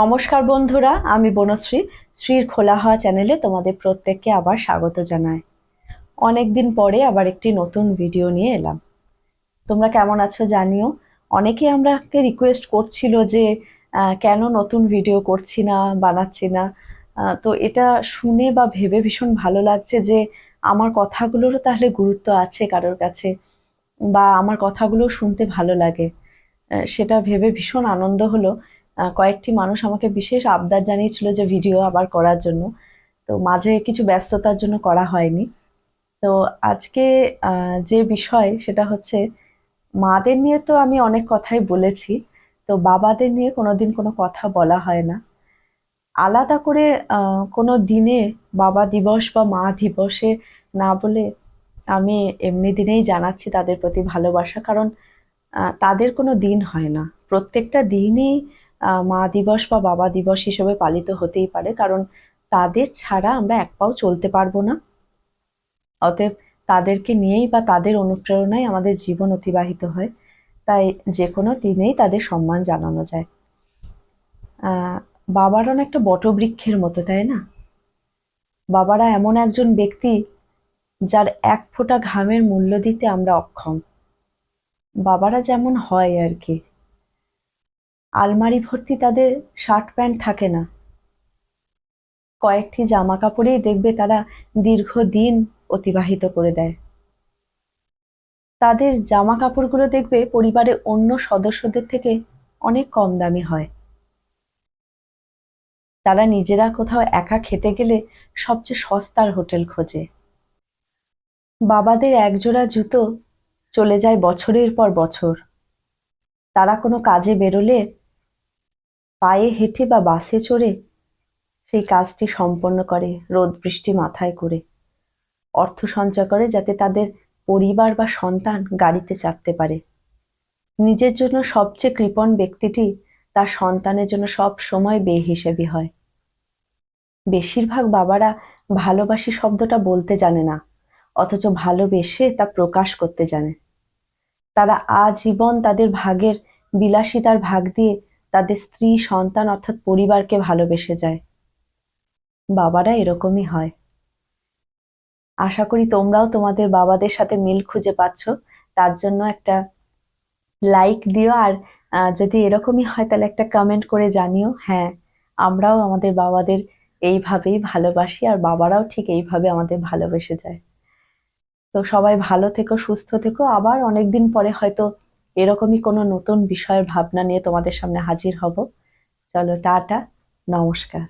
নমস্কার বন্ধুরা, আমি বনশ্রী। শ্রীর খোলা হওয়া চ্যানেলে তোমাদের প্রত্যেককে আবার স্বাগত জানাই। অনেকদিন পরে আবার একটি নতুন ভিডিও নিয়ে এলাম। তোমরা কেমন আছো জানিও। অনেকেই আমাকে রিকোয়েস্ট করছিল যে কেন নতুন ভিডিও করছি না, বানাচ্ছি না। তো এটা শুনে বা ভেবে ভীষণ ভালো লাগছে যে আমার কথাগুলোরও তাহলে গুরুত্ব আছে কারোর কাছে, বা আমার কথাগুলো শুনতে ভালো লাগে। সেটা ভেবে ভীষণ আনন্দ হলো। কয়েকটি মানুষ আমাকে বিশেষ আবদার জানিয়েছিল যে ভিডিও আবার করার জন্য। তো মাঝে কিছু ব্যস্ততার জন্য করা হয়নি। তো আজকে যে বিষয় সেটা হচ্ছে, মাদের নিয়ে তো আমি অনেক কথাই বলেছি, তো বাবাদের নিয়ে কোনোদিন কোনো কথা বলা হয় না। আলাদা করে কোনো দিনে বাবা দিবস বা মা দিবসে না বলে আমি এমনি দিনেই জানাচ্ছি তাদের প্রতি ভালোবাসা। কারণ তাদের কোনো দিন হয় না, প্রত্যেকটা দিনই মা দিবস বা বাবা দিবস হিসেবে পালিত হতেই পারে, কারণ তাদের ছাড়া আমরা এক পাও চলতে পারবো না। অতএব তাদেরকে নিয়েই বা তাদের অনুপ্রেরণায় আমাদের জীবন অতিবাহিত হয়। তাই যে কোনো দিনেই তাদের সম্মান জানানো যায়। আহ বাবারা না একটা বটবৃক্ষের মতো, তাই না? বাবারা এমন একজন ব্যক্তি যার এক ফোঁটা ঘামের মূল্য দিতে আমরা অক্ষম। বাবারা যেমন হয় আর কি, আলমারি ভর্তি তাদের শার্ট প্যান্ট থাকে না, কয়েকটি জামা কাপড়েই দেখবে তারা দীর্ঘদিন অতিবাহিত করে দেয়। তাদের জামা কাপড়গুলো দেখবে পরিবারের অন্য সদস্যদের থেকে অনেক কম দামি হয়। তারা নিজেরা কোথাও একা খেতে গেলে সবচেয়ে সস্তার হোটেল খোঁজে। বাবাদের একজোড়া জুতো চলে যায় বছরের পর বছর। তারা কোনো কাজে বেরোলে পায়ে হেঁটে বা বাসে চড়ে সেই কাজটি সম্পন্ন করে, রোদ বৃষ্টি মাথায় করে। অর্থ সঞ্চয় করে যাতে তাদের পরিবার বা সন্তান গাড়িতে চাপতে পারে। নিজের জন্য সবচেয়ে কৃপণ ব্যক্তিটি তার সন্তানের জন্য সব সময় বেহিসেবি হয়। বেশিরভাগ বাবারা ভালোবাসি শব্দটা বলতে জানে না, অথচ ভালোবেসে তা প্রকাশ করতে জানে। তারা আজীবন তাদের ভাগের বিলাসিতার ভাগ দিয়ে তাদের স্ত্রী সন্তান অর্থাৎ পরিবারকে ভালোবেসে যায়। বাবারা এরকমই হয়। আশা করি তোমরাও তোমাদের বাবাদের সাথে মিল খুঁজে পাচ্ছ। তার জন্য একটা লাইক দিও, আর যদি এরকমই হয় তাহলে একটা কমেন্ট করে জানিও, হ্যাঁ আমরাও আমাদের বাবাদের এইভাবেই ভালোবাসি, আর বাবারাও ঠিক এইভাবে আমাদের ভালোবেসে যায়। তো সবাই ভালো থেকো, সুস্থ থেকো। আবার অনেকদিন পরে হয়তো এরকমই কোনো নতুন বিষয়ের ভাবনা নিয়ে তোমাদের সামনে হাজির হব। চলো টাটা, নমস্কার।